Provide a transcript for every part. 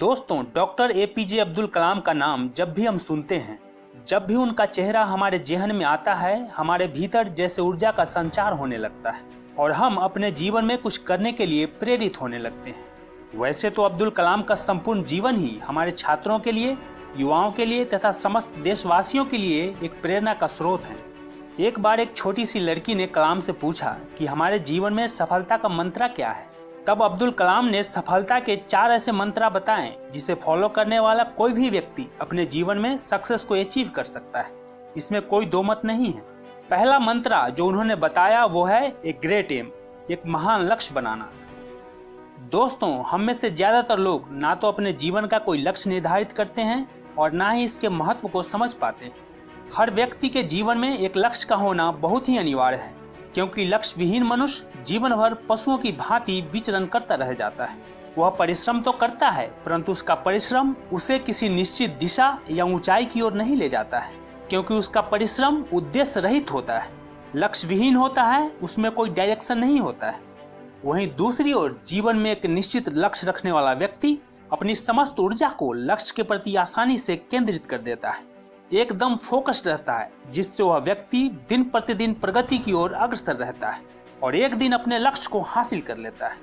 दोस्तों, doctor APJ Abdul Kalam का नाम जब भी हम सुनते हैं, जब भी उनका चेहरा हमारे जेहन में आता है, हमारे भीतर जैसे ऊर्जा का संचार होने लगता है और हम अपने जीवन में कुछ करने के लिए प्रेरित होने लगते हैं। वैसे तो अब्दुल कलाम का संपूर्ण जीवन ही हमारे छात्रों के लिए, युवाओं के लिए तथा समस्त देशवासियों के लिए एक प्रेरणा का स्रोत है। एक बार एक छोटी सी लड़की ने कलाम से पूछा कि हमारे जीवन में सफलता का मंत्र क्या है। तब अब्दुल कलाम ने सफलता के 4 ऐसे मंत्र बताएं जिसे फॉलो करने वाला कोई भी व्यक्ति अपने जीवन में सक्सेस को अचीव कर सकता है। इसमें कोई दो मत नहीं है। पहला मंत्र जो उन्होंने बताया वो है एक ग्रेट एम, एक महान लक्ष्य बनाना। दोस्तों, हम में से ज्यादातर लोग ना तो अपने जीवन का कोई लक्ष्य निर्धारित करते हैं और ना ही इसके महत्व को समझ पाते हैं। हर व्यक्ति के जीवन में एक लक्ष्य का होना बहुत ही अनिवार्य है, क्योंकि लक्ष्य विहीन मनुष्य जीवन भर पशुओं की भांति विचरण करता रह जाता है। वह परिश्रम तो करता है, परंतु उसका परिश्रम उसे किसी निश्चित दिशा या ऊंचाई की ओर नहीं ले जाता है, क्योंकि उसका परिश्रम उद्देश्य रहित होता है, लक्ष्य विहीन होता है, उसमें कोई डायरेक्शन नहीं होता है। वहीं दूसरी ओर जीवन में एक निश्चित लक्ष्य रखने वाला व्यक्ति अपनी समस्त ऊर्जा को लक्ष्य के प्रति आसानी से केंद्रित कर देता है, एकदम फोकस्ड रहता है, जिससे वह व्यक्ति दिन प्रतिदिन प्रगति की ओर अग्रसर रहता है और एक दिन अपने लक्ष्य को हासिल कर लेता है।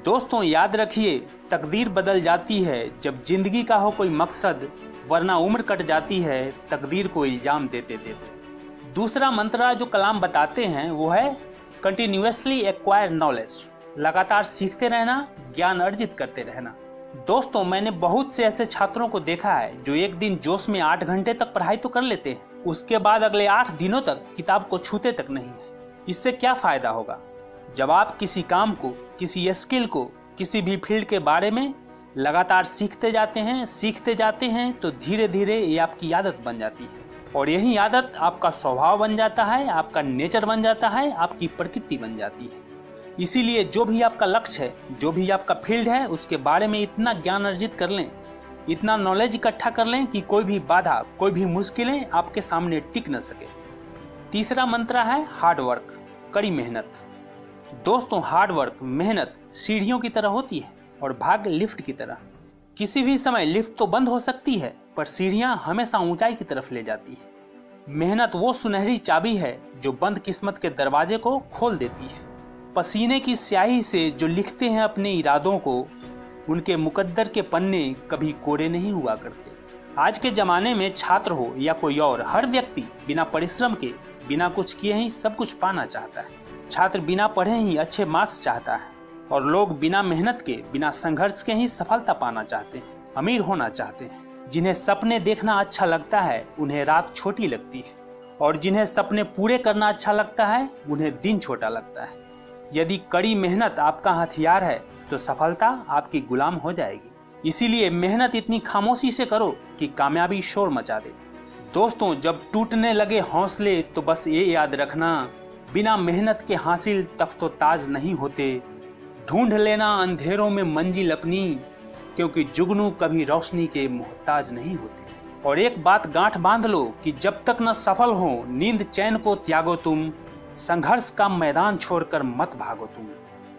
दोस्तों, याद रखिए, तकदीर बदल जाती है जब जिंदगी का हो कोई मकसद, वरना उम्र कट जाती है तकदीर को इल्जाम देते देते। दूसरा मंत्र जो कलाम बताते हैं वो है कंटिन्यूअसली एक्वायर नॉलेज, लगातार सीखते रहना, ज्ञान अर्जित करते रहना। दोस्तों, मैंने बहुत से ऐसे छात्रों को देखा है जो एक दिन जोश में 8 घंटे तक पढ़ाई तो कर लेते हैं, उसके बाद अगले 8 दिनों तक किताब को छूते तक नहीं है। इससे क्या फायदा होगा? जब आप किसी काम को, किसी स्किल को, किसी भी फील्ड के बारे में लगातार सीखते जाते हैं तो धीरे धीरे ये आपकी आदत बन जाती है और यही आदत आपका स्वभाव बन जाता है, आपका नेचर बन जाता है, आपकी प्रकृति बन जाती है। इसीलिए जो भी आपका लक्ष्य है, जो भी आपका फील्ड है, उसके बारे में इतना ज्ञान अर्जित कर लें, इतना नॉलेज इकट्ठा कर लें कि कोई भी बाधा, कोई भी मुश्किलें आपके सामने टिक न सके। तीसरा मंत्र है हार्ड वर्क, कड़ी मेहनत। दोस्तों, हार्ड वर्क, मेहनत सीढ़ियों की तरह होती है और भाग्य लिफ्ट की तरह। किसी भी समय लिफ्ट तो बंद हो सकती है, पर सीढ़ियां हमेशा ऊंचाई की तरफ ले जाती है। मेहनत वो सुनहरी चाबी है जो बंद किस्मत के दरवाजे को खोल देती है। पसीने की स्याही से जो लिखते हैं अपने इरादों को, उनके मुकद्दर के पन्ने कभी कोरे नहीं हुआ करते। आज के ज़माने में छात्र हो या कोई और, हर व्यक्ति बिना परिश्रम के, बिना कुछ किए ही सब कुछ पाना चाहता है। छात्र बिना पढ़े ही अच्छे मार्क्स चाहता है और लोग बिना मेहनत के, बिना संघर्ष के ही सफलता पाना चाहते हैं, अमीर होना चाहते हैं। जिन्हें सपने देखना अच्छा लगता है उन्हें रात छोटी लगती है और जिन्हें सपने पूरे करना अच्छा लगता है उन्हें दिन छोटा लगता है। यदि कड़ी मेहनत आपका हथियार है तो सफलता आपकी गुलाम हो जाएगी। इसीलिए मेहनत इतनी खामोशी से करो कि कामयाबी शोर मचा दे। दोस्तों, जब टूटने लगे हौसले तो बस ये याद रखना, बिना मेहनत के हासिल तख्तो ताज नहीं होते। ढूंढ लेना अंधेरों में मंजिल अपनी, क्योंकि जुगनू कभी रोशनी के मोहताज नहीं होते। और एक बात गांठ बांध लो कि जब तक न सफल हो, नींद चैन को त्यागो तुम, संघर्ष का मैदान छोड़कर मत भागो तुम।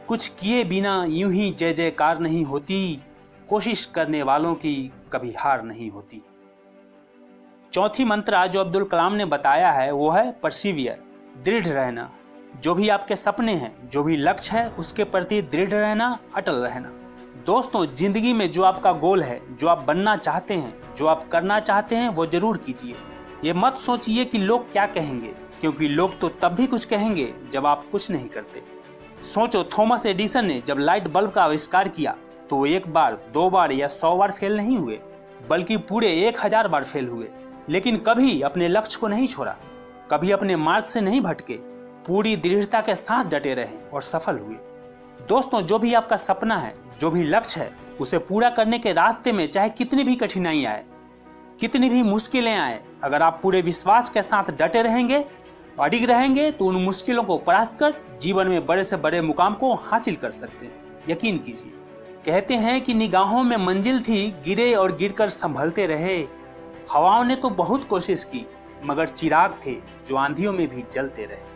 कुछ किए बिना यूं ही जय जयकार नहीं होती, कोशिश करने वालों की कभी हार नहीं होती। चौथी मंत्र जो अब्दुल कलाम ने बताया है वो है परसिवियर, दृढ़ रहना। जो भी आपके सपने हैं, जो भी लक्ष्य है, उसके प्रति दृढ़ रहना, अटल रहना। दोस्तों, जिंदगी में जो आपका गोल है, जो आप बनना चाहते हैं, जो आप करना चाहते हैं, वो जरूर कीजिए। ये मत सोचिए कि लोग क्या कहेंगे, क्योंकि लोग तो तब भी कुछ कहेंगे जब आप कुछ नहीं करते। सोचो, थॉमस एडिसन ने जब लाइट बल्ब का आविष्कार किया तो वो 1 बार, 2 बार या 100 बार फेल नहीं हुए, बल्कि पूरे 1000 बार फेल हुए, लेकिन कभी अपने लक्ष्य को नहीं छोड़ा, कभी अपने मार्ग से नहीं भटके, पूरी दृढ़ता के साथ डटे रहे और सफल हुए। दोस्तों, जो भी आपका सपना है, जो भी लक्ष्य है, उसे पूरा करने के रास्ते में चाहे कितनी भी कठिनाई आए, कितनी भी मुश्किलें आए, अगर आप पूरे विश्वास के साथ डटे रहेंगे, अडिग रहेंगे, तो उन मुश्किलों को परास्त कर जीवन में बड़े से बड़े मुकाम को हासिल कर सकते हैं। यकीन कीजिए। कहते हैं कि निगाहों में मंजिल थी, गिरे और गिरकर संभलते रहे। हवाओं ने तो बहुत कोशिश की, मगर चिराग थे जो आंधियों में भी जलते रहे।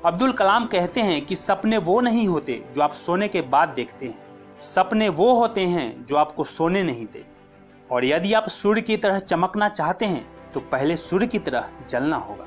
अब्दुल कलाम कहते हैं कि सपने वो नहीं होते जो आप सोने के बाद देखते हैं, सपने वो होते हैं जो आपको सोने नहीं देते, और यदि आप सूर्य की तरह चमकना चाहते हैं तो पहले सूर्य की तरह जलना होगा।